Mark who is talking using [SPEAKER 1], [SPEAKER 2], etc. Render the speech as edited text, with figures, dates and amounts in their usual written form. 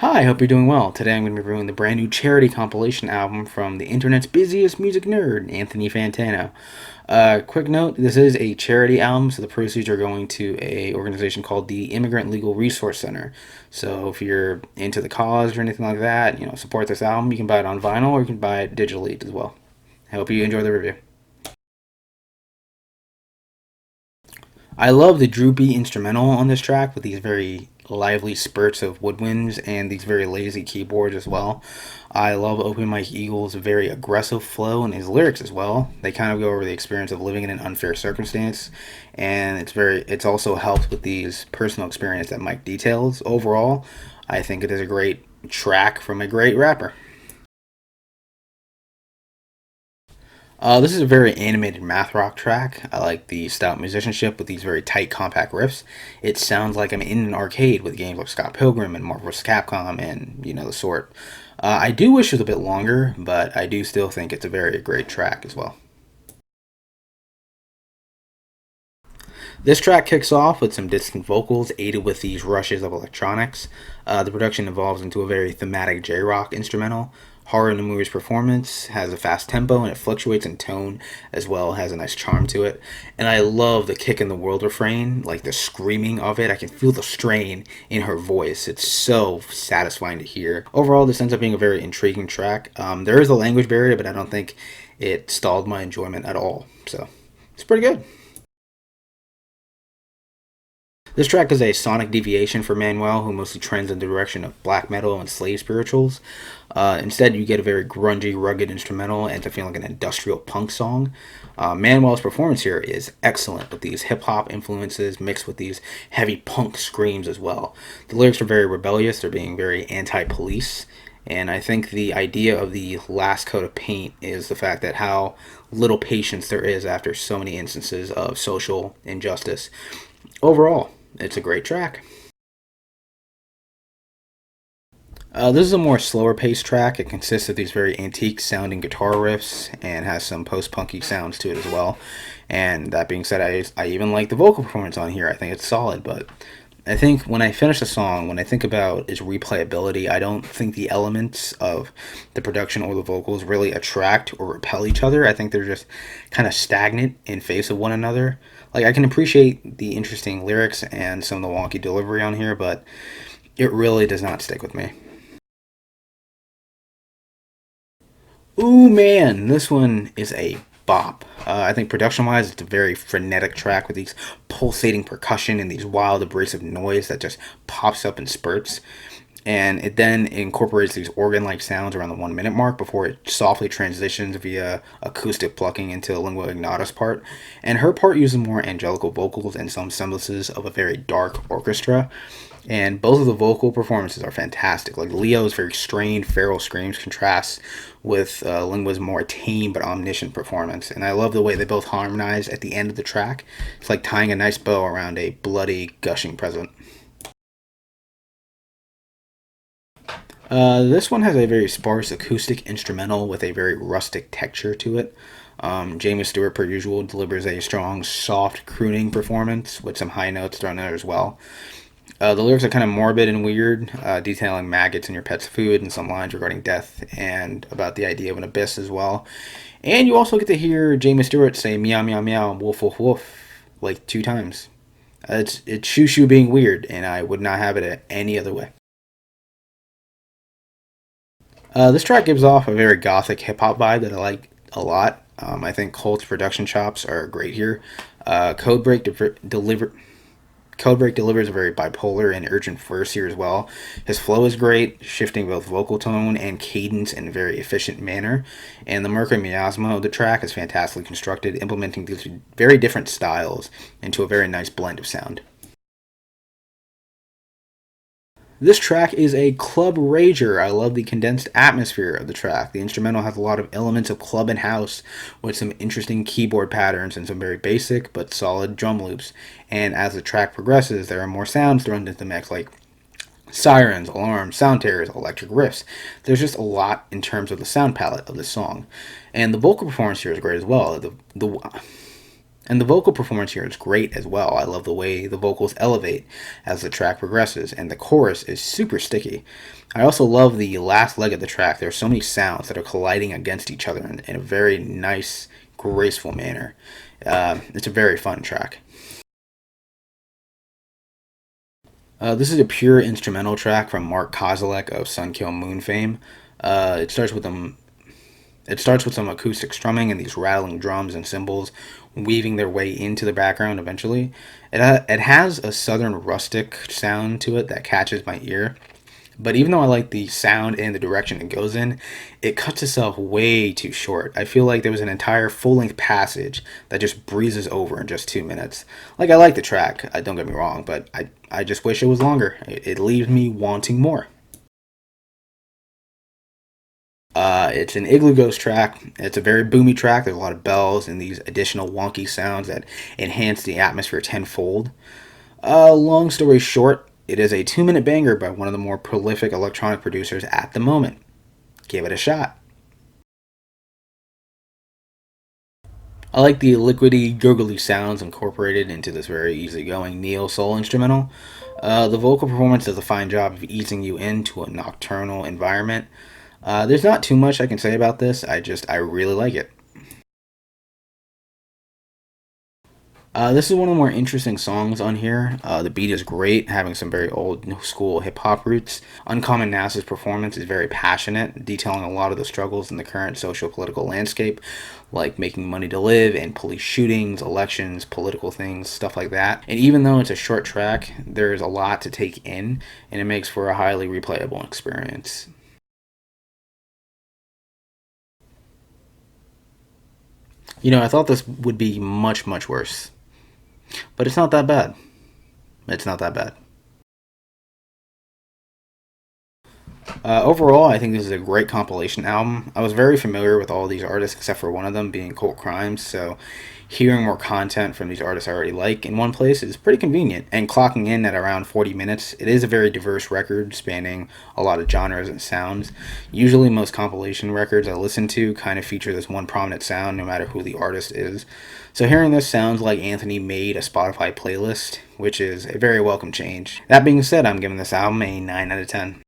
[SPEAKER 1] Hi, I hope you're doing well. Today I'm going to be reviewing the brand new charity compilation album from the internet's busiest music nerd, Anthony Fantano. Quick note, this is a charity album, so the proceeds are going to a organization called the Immigrant Legal Resource Center. So if you're into the cause or anything like that, support this album, you can buy it on vinyl or you can buy it digitally as well. I hope you enjoy the review. I love the droopy instrumental on this track with these very lively spurts of woodwinds and these very lazy keyboards as well. I love Open Mike Eagle's very aggressive flow and his lyrics as well. They kind of go over the experience of living in an unfair circumstance, and it's also helped with these personal experience that Mike details. Overall, I think it is a great track from a great rapper. This is a very animated math rock track. I like the stout musicianship with these very tight, compact riffs. It sounds like I'm in an arcade with games like Scott Pilgrim and Marvel vs. Capcom and the sort. I do wish it was a bit longer, but I do still think it's a very great track as well. This track kicks off with some distant vocals aided with these rushes of electronics. The production evolves into a very thematic J-rock instrumental. Horror in the movie's performance has a fast tempo and it fluctuates in tone as well, has a nice charm to it. And I love the kick in the world refrain, like the screaming of it. I can feel the strain in her voice. It's so satisfying to hear. Overall, this ends up being a very intriguing track. There is a language barrier, but I don't think it stalled my enjoyment at all. So it's pretty good. This track is a sonic deviation for Manuel, who mostly trends in the direction of black metal and slave spirituals. Instead, you get a very grungy, rugged instrumental and to feel like an industrial punk song. Manuel's performance here is excellent with these hip hop influences mixed with these heavy punk screams as well. The lyrics are very rebellious, they're being very anti police. And I think the idea of the last coat of paint is the fact that how little patience there is after so many instances of social injustice. Overall, it's a great track. This is a more slower paced track. It consists of these very antique sounding guitar riffs and has some post punky sounds to it as well. And that being said, I even like the vocal performance on here. I think it's solid, but I think when I finish a song, when I think about its replayability, I don't think the elements of the production or the vocals really attract or repel each other. I think they're just kind of stagnant in face of one another. Like, I can appreciate the interesting lyrics and some of the wonky delivery on here, but it really does not stick with me. Ooh man, this one is a bop. I think production wise, it's a very frenetic track with these pulsating percussion and these wild abrasive noise that just pops up in spurts. And it then incorporates these organ like sounds around the 1 minute mark before it softly transitions via acoustic plucking into the lingua ignatus part. And her part uses more angelical vocals and some semblances of a very dark orchestra. And both of the vocal performances are fantastic. Like Leo's very strained, feral screams contrasts with Lingua's more tame but omniscient performance. And I love the way they both harmonize at the end of the track. It's like tying a nice bow around a bloody, gushing present. This one has a very sparse acoustic instrumental with a very rustic texture to it. Jamie Stewart, per usual, delivers a strong, soft, crooning performance with some high notes thrown in there as well. The lyrics are kind of morbid and weird, detailing maggots in your pet's food and some lines regarding death and about the idea of an abyss as well. And you also get to hear Jamie Stewart say meow meow meow, woof woof woof, like 2 times. It's shoo shoo being weird, and I would not have it any other way. This track gives off a very gothic hip hop vibe that I like a lot. I think Colt's production chops are great here. Codebreak delivers a very bipolar and urgent verse here as well. His flow is great, shifting both vocal tone and cadence in a very efficient manner. And the murky miasma of the track is fantastically constructed, implementing these very different styles into a very nice blend of sound. This track is a club rager. I love the condensed atmosphere of the track. The instrumental has a lot of elements of club and house with some interesting keyboard patterns and some very basic but solid drum loops. And as the track progresses, there are more sounds thrown into the mix like sirens, alarms, sound tears, electric riffs. There's just a lot in terms of the sound palette of the song. And the vocal performance here is great as well. And the vocal performance here is great as well. I love the way the vocals elevate as the track progresses, and the chorus is super sticky. I also love the last leg of the track. There are so many sounds that are colliding against each other in a very nice, graceful manner. It's a very fun track. This is a pure instrumental track from Mark Kozilek of Sun Kill Moon fame. It starts with some acoustic strumming and these rattling drums and cymbals weaving their way into the background eventually. It has a southern rustic sound to it that catches my ear. But even though I like the sound and the direction it goes in, it cuts itself way too short. I feel like there was an entire full length passage that just breezes over in just 2 minutes. Like, I like the track, don't get me wrong, but I just wish it was longer. It leaves me wanting more. It's an Igloo Ghost track. It's a very boomy track. There's a lot of bells and these additional wonky sounds that enhance the atmosphere tenfold. Long story short, it is a 2 minute banger by one of the more prolific electronic producers at the moment. Give it a shot. I like the liquidy, gurgly sounds incorporated into this very easygoing neo soul instrumental. The vocal performance does a fine job of easing you into a nocturnal environment. There's not too much I can say about this. I really like it. This is one of the more interesting songs on here. The beat is great, having some very old school hip hop roots. Uncommon NASA's performance is very passionate, detailing a lot of the struggles in the current social political landscape, like making money to live and police shootings, elections, political things, stuff like that. And even though it's a short track, there's a lot to take in, and it makes for a highly replayable experience. I thought this would be much, much worse, but it's not that bad. It's not that bad. Overall, I think this is a great compilation album. I was very familiar with all these artists except for one of them being Cult Crimes, so hearing more content from these artists I already like in one place is pretty convenient. And clocking in at around 40 minutes, it is a very diverse record spanning a lot of genres and sounds. Usually, most compilation records I listen to kind of feature this one prominent sound no matter who the artist is. So hearing this sounds like Anthony made a Spotify playlist, which is a very welcome change. That being said, I'm giving this album a 9 out of 10.